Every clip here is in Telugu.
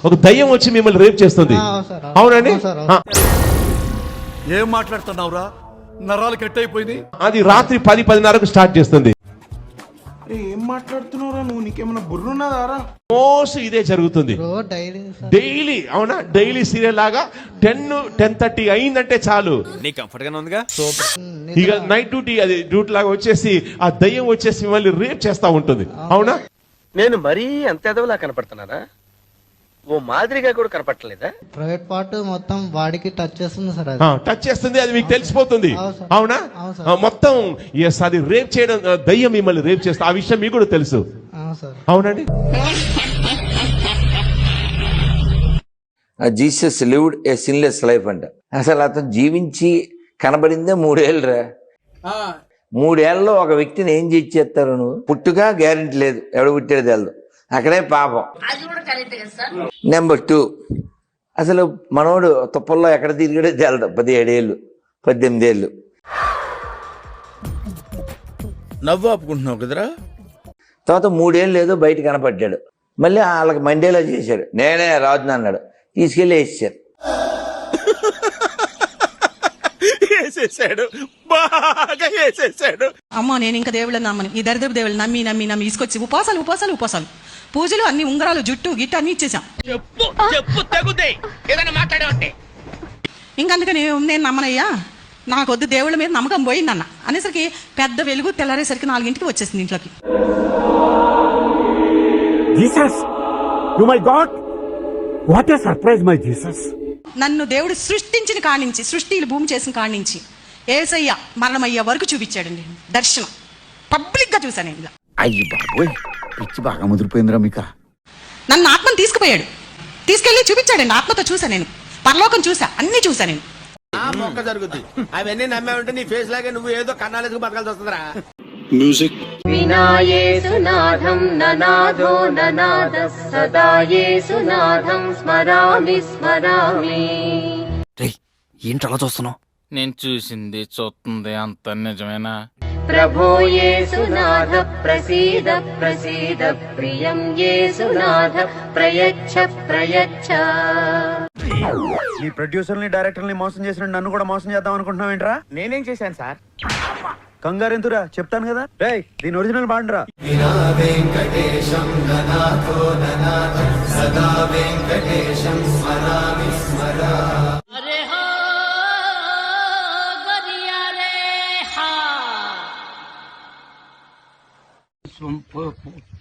ఒక దయ్యం వచ్చి మిమ్మల్ని రేప్ చేస్తుంది, అవునండి? ఏం మాట్లాడుతున్నావురా, నరాలు కట్ అయిపోయింది. అది రాత్రి 10-10:30కు స్టార్ట్ చేస్తుంది. ఏం మాట్లాడుతున్నావురా నువ్వు, నీకేమైనా బుర్రున్నదారా? మోస్ట్ ఇదే జరుగుతుంది డైలీ, అవునా? డైలీ సీరియల్ లాగా 10-10:30 అయిందంటే చాలు, నీకు కంఫర్ట్ గానే ఉందిగా. ఇక నైట్ డ్యూటీ, అది డ్యూటీ లాగా వచ్చేసి ఆ దయ్యం వచ్చేసి మిమ్మల్ని రేప్ చేస్తా ఉంటుంది, అవునా? నేను మరీ అంత ఎదవలా కనపడుతున్నారా? ఓ మాదిరిగా కూడా కనపడలేదా? ప్రైవేట్ పార్ట్ మొత్తం బాడీకి టచ్ చేస్తుంది సార్. టచ్ చేస్తుంది, అది మీకు తెలిసిపోతుంది, అవునా? మొత్తం ఎస్, అది రేప్ చేయడం, దయ్యం మిమ్మల్ని రేప్ చేస్తా, ఆ విషయం మీకు కూడా తెలుసు, అవునండి? జీసస్ లివ్డ్ ఏ సిన్లెస్ లైఫ్ అంట. అసలు అతను జీవించి కనబడిందే 3 ఏళ్ళరా. 3 ఏళ్ళలో ఒక వ్యక్తిని ఏం చేస్తారు నువ్వు? పుట్టుగా గ్యారెంటీ లేదు, ఎవడు పుట్టాడు తెలదు, అక్కడే పాపం. నెంబర్ 2, అసలు మనోడు తుప్పల్లో ఎక్కడ తిరిగాడో తెలదు. 17 ఏళ్ళు 18 ఏళ్ళు నవ్వు ఆపుకుంటున్నావు కదరా. తర్వాత 3 ఏళ్ళు ఏదో బయట కనపడ్డాడు, మళ్ళీ వాళ్ళకి మండేలా చేశాడు. నేనే రాజుని అన్నాడు, తీసుకెళ్ళి వేసేసారు. అమ్మో నేను ఇంకా దేవుళ్ళని నమ్మను, ఈ దరిద్రపు దేవుళ్ళు నమ్మి నమ్మి నమ్మి తీసుకొచ్చి ఉపాసాలు పూజలు అన్ని, ఉంగరాలు, జుట్టు గిట్టు అన్ని ఇచ్చేసాం. ఇంకందుకని నేను నమ్మనయ్యా, నాకొద్దు, దేవుళ్ళ మీద నమ్మకం పోయిందన్న అనేసరికి పెద్ద వెలుగు తెల్లారేసరికి 4ంటికి వచ్చేసింది ఇంట్లోకి. నన్ను దేవుడు సృష్టించిన కానించి, సృష్టిలు భూమి చేసిన కానించి ఏసయ్య మరణమయ్యే వరకు చూపించాడండి దర్శనం. పబ్లిక్ గా చూసాను నేను. అయ్యి బాబోయ్, పిచ్చి బాగా ముదిరిపోయిందిరా మీక. నన్ను ఆత్మను తీసుకెళ్లి చూపించాడండి, ఆత్మతో చూసా నేను, పరలోకం చూసా, అన్ని చూసా నేను. మొక్క జరుగుతుంది, అవన్నీ నమ్మే ఉంటే నీ ఫేస్ లాగే నువ్వు ఏదో కన్నాలేసుకు బతకాల్సి వస్తుందిరా. మ్యూజిక్ వినాయేసునాథం ననాదో ననాద సదా యేసునాథం స్మరామి స్మరామి. ఏంటలా చూస్తున్నావు? నేను చూసింది చూస్తుంది అంత నిజమేనా? ప్రభో యేసునాథ ప్రసీద ప్రసీద ప్రియం యేసునాథ ప్రయచ్చ ప్రయచ్చ. నీ ప్రొడ్యూసర్ని డైరెక్టర్ని మోసం చేసిన నన్ను కూడా మోసం చేద్దాం అనుకుంటున్నావు ఏంట్రా? నేనేం చేశాను సార్? కంగారెంతురా, చెప్తాను కదా. రేయ్, దీని ఒరిజినల్ బాండ్రా.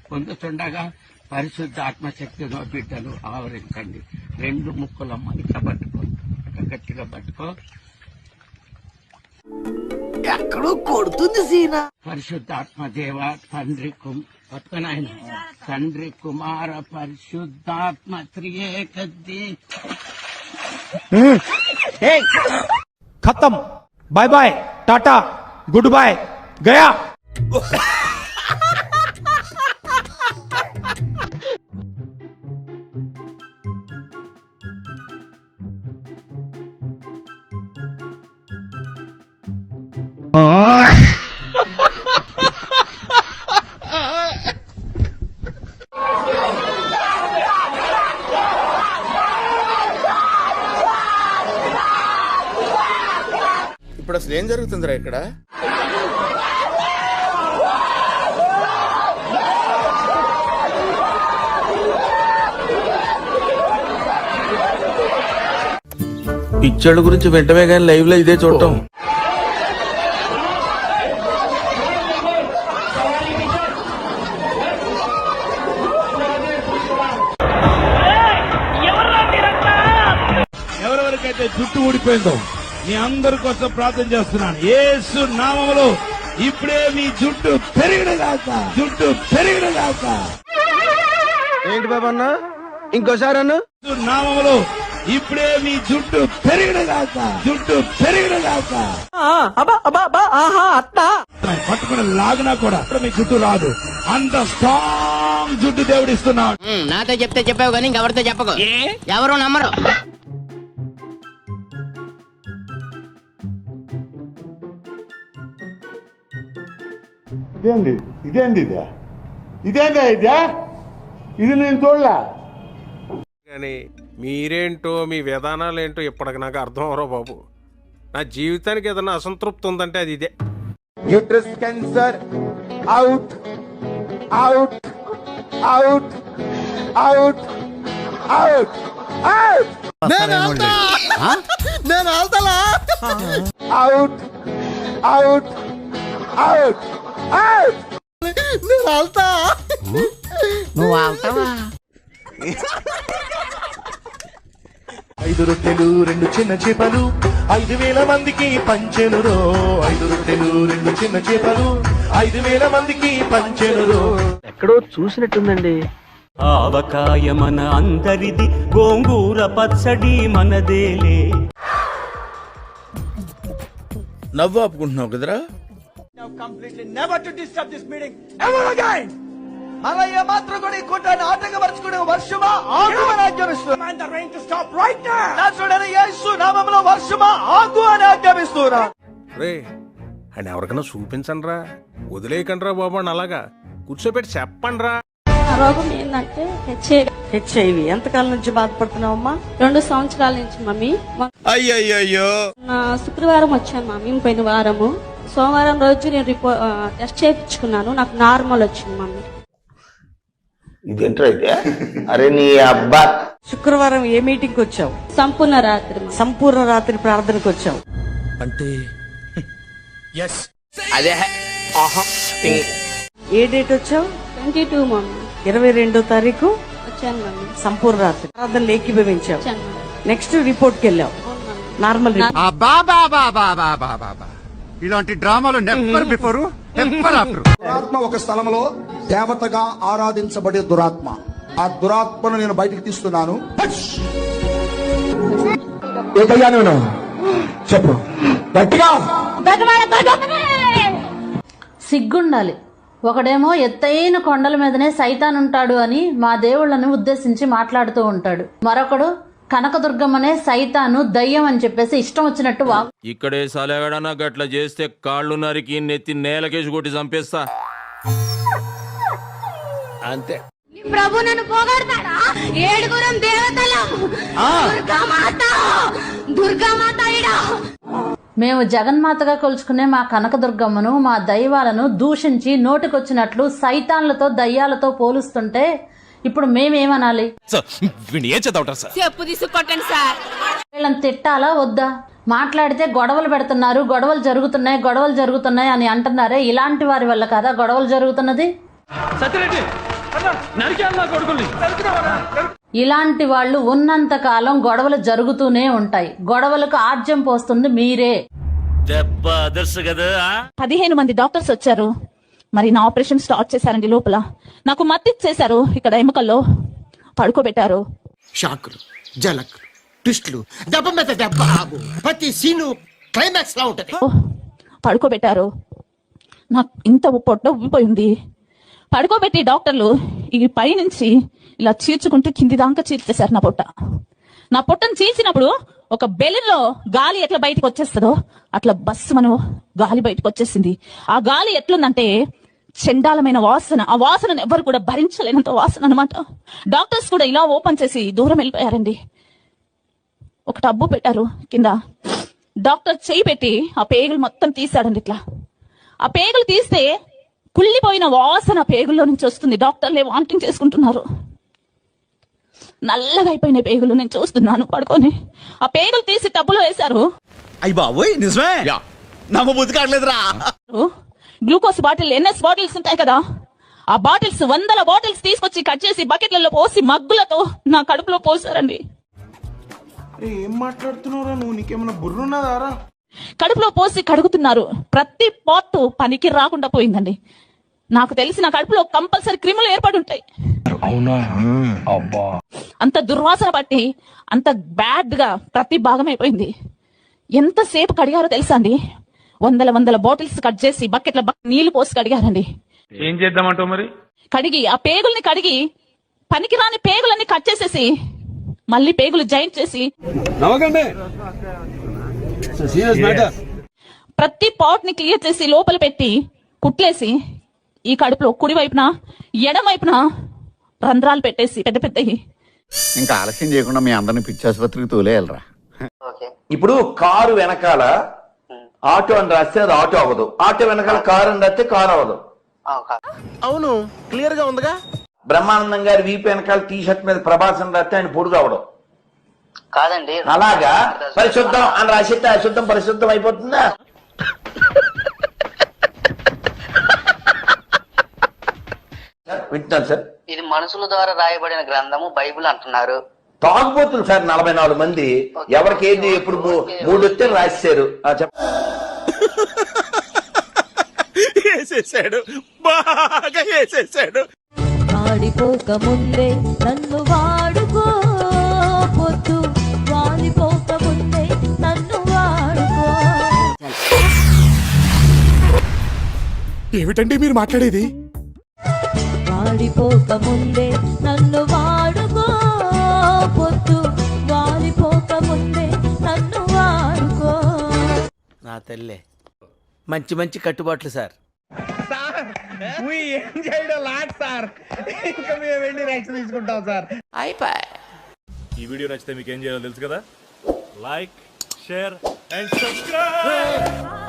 పొందుతుండగా పరిశుద్ధ ఆత్మశక్తితో బిడ్డలు ఆవరించండి. 2 ముక్కలమ్మ ఇట్లా పట్టుకో, గట్టిగా పట్టుకో. ఎక్కడో కొడుతుంది సీనా. పరిశుద్ధాత్మ దేవ తండ్రి పట్టుకున్నాయన తండ్రి కుమార పరిశుద్ధాత్మ త్రియేకద్ది. ఖతం, bye bye, tata, good boy, గయా. ఇప్పుడు అసలు ఏం జరుగుతుందిరా ఇక్కడ? పిక్చర్ల గురించి వెంటనే కానీ లైవ్ లో ఇదే చూడటం. ఎవరెవరికైతే జుట్టు ఊడిపోయిందో మీ అందరి కోసం ప్రార్థన చేస్తున్నాను. యేసు నామములో ఇప్పుడే మీ జుట్టు పెరిగినదాకా, జుట్టు పెరిగినదాకా. ఏంటి బాబా అన్న, ఇంకోసారి అన్న. నామములో ఇప్పుడే మీ జుట్టు పెరిగినదాకా, జుట్టు పెరిగినదాకా. పట్టుకుని లాగినా కూడా మీ జుట్టు రాదు, అంత స్ట్రాంగ్ జుట్టు దేవుడిస్తున్నాడు. నాతో చెప్తే చెప్పావు కానీ ఇంకెవరితో చెప్పకు, ఎవరు నమ్మరు. ఇదేంది ఇది నేను చూడలే. కానీ మీరేంటో మీ విధానాలు ఏంటో ఇప్పటికి నాకు అర్థం అవరో బాబు. నా జీవితానికి ఏదైనా అసంతృప్తి ఉందంటే అది ఇదే. Uterus cancer out out out out out out నేను వెళ్తాలా అవుట్ అవుట్ అవుట్ అవుట్ నేను వెళ్తా. నువ్వు వెళ్తావా? 5 రొట్టెలు 2 చిన్న చేపలు 5,000 మందికి పంచెనురో. 5 రొట్టెలు 2 చిన్న చేపలు 5,000 మందికి పంచెనురో. ఎక్కడో చూసినట్టుందండి. ఆవకాయ మన అందరిది, గోంగూర పచ్చడి మనదేలే. నవ్వు ఆపుకుంటున్నావు కదరా. అలా ఏమాత్రం కూడా ఈ కూటాన్ని ఆటంకపరచుకునే వర్షమా ఆగు అని ఆజ్ఞాపిస్తున్నా. యేసు నామములో వర్షమా ఆగు అని ఆజ్ఞాపిస్తున్నా. రే అని ఎవరికైనా చూపించండి రా, వదిలేయకండి రా బాబు అని అలాగా కూర్చోబెట్టి చెప్పండి రా. రోగం ఏంటంటే హెచ్ఐవి. ఎంతకాలం నుంచి బాధపడుతున్నావమ్మా? 2 సంవత్సరాల నుంచి మమ్మీ. అయ్యయ్యో శుక్రవారం వచ్చాను మమ్మీ, పోయిన వారము. సోమవారం రోజు నేను టెస్ట్ చేయించుకున్నాను, నాకు నార్మల్ వచ్చింది మమ్మీ. ఇదేంటో అయితే అరే నీ అబ్బా. శుక్రవారం ఏ మీటింగ్ వచ్చావు? సంపూర్ణ రాత్రి. సంపూర్ణ రాత్రి ప్రార్థనకు వచ్చావు అంటే అదే ఏ డేట్ వచ్చావు? 22 మమ్మీ. 22వ తారీఖు వచ్చాను మమ్మీ. సంపూర్ణ రాత్రి ప్రార్థనలు ఏకీభవించావు. నెక్స్ట్ రిపోర్ట్ కి వెళ్ళావు, నార్మల్ రిపోర్ట్. ఇలాంటి డ్రామాలు నెవర్ బిఫోర్ నెవర్ ఆఫ్టర్. దురాత్మ ఒక స్థలంలో దేవతగా ఆరాధించబడే దురాత్మ. ఆ దురాత్మను నేను బయటికి తీస్తున్నాను. చెప్పు గట్టిగా. సిగ్గుండాలి. ఒకడేమో ఎత్తైన కొండల మీదనే సైతాన్ ఉంటాడు అని మా దేవుళ్ళను ఉద్దేశించి మాట్లాడుతూ ఉంటాడు. మరొకడు కనకదుర్గమ్మనే సైతాను దయ్యం అని చెప్పేసి ఇష్టం వచ్చినట్టు ఇక్కడే సలగడనా గట్ల చేస్తే కాళ్ళు నరికి నెత్తి నేలకేసి కొట్టి చంపేస్తా. అంతే. ప్రభు నన్ను పోగొడతాడా? 7 దేవతలం దుర్గామాత. మేము జగన్మాతగా కొలుచుకునే మా కనకదుర్గమ్మను, మా దైవాలను దూషించి నోటికొచ్చినట్లు సైతాన్లతో దయ్యాలతో పోలుస్తుంటే ఇప్పుడు మేమేమనాలి? చెప్పు తీసుకొట్టండి సార్. వీళ్ళని తిట్టాలా వద్దా? మాట్లాడితే గొడవలు పెడుతున్నారు, గొడవలు జరుగుతున్నాయి అని అంటున్నారే. ఇలాంటి వారి వల్ల కదా గొడవలు జరుగుతున్నది. ఇలాంటి వాళ్ళు ఉన్నంత కాలం గొడవలు జరుగుతూనే ఉంటాయి. గొడవలకు ఆజ్యం పోస్తుంది మీరే. 15 మంది డాక్టర్స్ వచ్చారు. మరి నా ఆపరేషన్ స్టార్ట్ చేశారండి. లోపల నాకు మత్తిచ్చేశారు. ఇక్కడ ఎముకల్లో పడుకోబెట్టారు. షాకులు, జలక్, ట్విస్టులు, దెబ్బ మీద దెబ్బ, ప్రతి సీను క్లైమాక్స్ లా ఉంటది. పడుకోబెట్టారు. నాకు ఇంత పొట్ట ఉబ్బిపోయింది. పడుకోబెట్టి డాక్టర్లు ఈ పై నుంచి ఇలా చీల్చుకుంటూ కింది దాకా చీల్చేశారు నా పొట్ట. నా పొట్టను చీల్చినప్పుడు ఒక బెలూన్లో గాలి ఎట్లా బయటకు వచ్చేస్తుందో అట్లా బస్సు మనం గాలి బయటకు వచ్చేసింది. ఆ గాలి ఎట్లుందంటే చండాలమైన వాసన. ఆ వాసనను ఎవరు కూడా భరించలేనంత వాసన అనమాట. డాక్టర్స్ కూడా ఇలా ఓపెన్ చేసి దూరం వెళ్ళిపోయారండి. ఒక టబ్బు పెట్టారు కింద. డాక్టర్ చేయి పెట్టి ఆ పేగులు మొత్తం తీసాడండి. ఇట్లా ఆ పేగులు తీస్తే కుళ్ళిపోయిన వాసన పేగుల్లో నుంచి వస్తుంది. డాక్టర్లే వామిటింగ్ చేసుకుంటున్నారు. నల్లగా అయిపోయిన పేగులు నేను చూస్తున్నాను పడుకొని. ఆ పేగులు తీసి టబ్బులో వేశారు. అయ్య బాబోయ్ నిజమే, నాకు బుద్ధి కావట్లేదురా. గ్లూకోజ్ బాటిల్, NS బాటిల్స్ ఉంటాయి కదా, ఆ బాటిల్స్ 100 బాటిల్స్ తీసుకొచ్చి కట్ చేసి బకెట్లలో పోసి మగ్గులతో నా కడుపులో పోసారండి. ఏం మాట్లాడుతున్నారా నువ్వు? నీకేమన్నా బుర్రున్నదారా? కడుపులో పోసి కడుగుతున్నారు. ప్రతి పార్ట్ పనికి రాకుండా పోయిందండి. నాకు తెలిసి నా కడుపులో కంపల్సరీ క్రిములు ఏర్పడి ఉంటాయి. అంత దుర్వాసన పట్టి అంత బ్యాడ్ గా ప్రతి భాగం అయిపోయింది. ఎంతసేపు కడిగారో తెలుసా అండి? 100 బాటిల్స్ కట్ చేసి బకెట్ల నీళ్లు పోసి కడిగారండి. ఏం చేద్దామంటావు మరి? కడిగి ఆ పేగుల్ని కడిగి పనికిరాని పేగులన్నీ కట్ చేసేసి మళ్ళీ పేగులు జాయింట్ చేసి ప్రతి పాట్ ని క్లియర్ చేసి లోపల పెట్టి కుట్లేసి ఈ కడుపులో కుడి వైపున ఎడమ వైపున రంధ్రాలు పెట్టేసి పెద్ద పెద్దవి ఇంకా ఆలస్యం చేయకుండా మీ అందరిని పిచ్చి ఆసుపత్రికి తోలేయాలరా. ఇప్పుడు కారు వెనకాల ఆటో అని రాస్తే అది ఆటో అవ్వదు, ఆటో వెనకాల కారు అని రాస్తే కారు అవ్వదు. అవును, క్లియర్ గా ఉందిగా. బ్రహ్మానందం గారి వీపు వెనకాల టీ షర్ట్ మీద ప్రభాస్ అని రాస్తే ఆయన పొడుగు అవడం. కాదండి, అలాగా పరిశుద్ధం అని రాసిస్తే అశుద్ధం పరిశుద్ధం అయిపోతుందా? వింటున్నాను సార్. ఇది మనుషుల ద్వారా రాయబడిన గ్రంథము బైబిల్ అంటున్నారు. తాగుబోతులు సార్ 44 మంది, ఎవరికి ఏది ఎప్పుడు 3 వస్తే రాశారు. వేసేసాడు, బాగా వేసేసాడు. వాడిపోక ముందే నన్ను వాడుకో, పొద్దు వాడిపోక ముందే నన్ను వాడుకో. ఏమిటండి మీరు మాట్లాడేది? వాడిపోక ముందే నన్ను వాడుకో, పొద్దు వాడిపోక ముందే నన్ను వాడుకో. నా తల్లే, మంచి మంచి కట్టుబాట్లు సార్. ఈ వీడియో నచ్చితే మీకు ఏం చేయాలో తెలుసు కదా. Like, share and subscribe.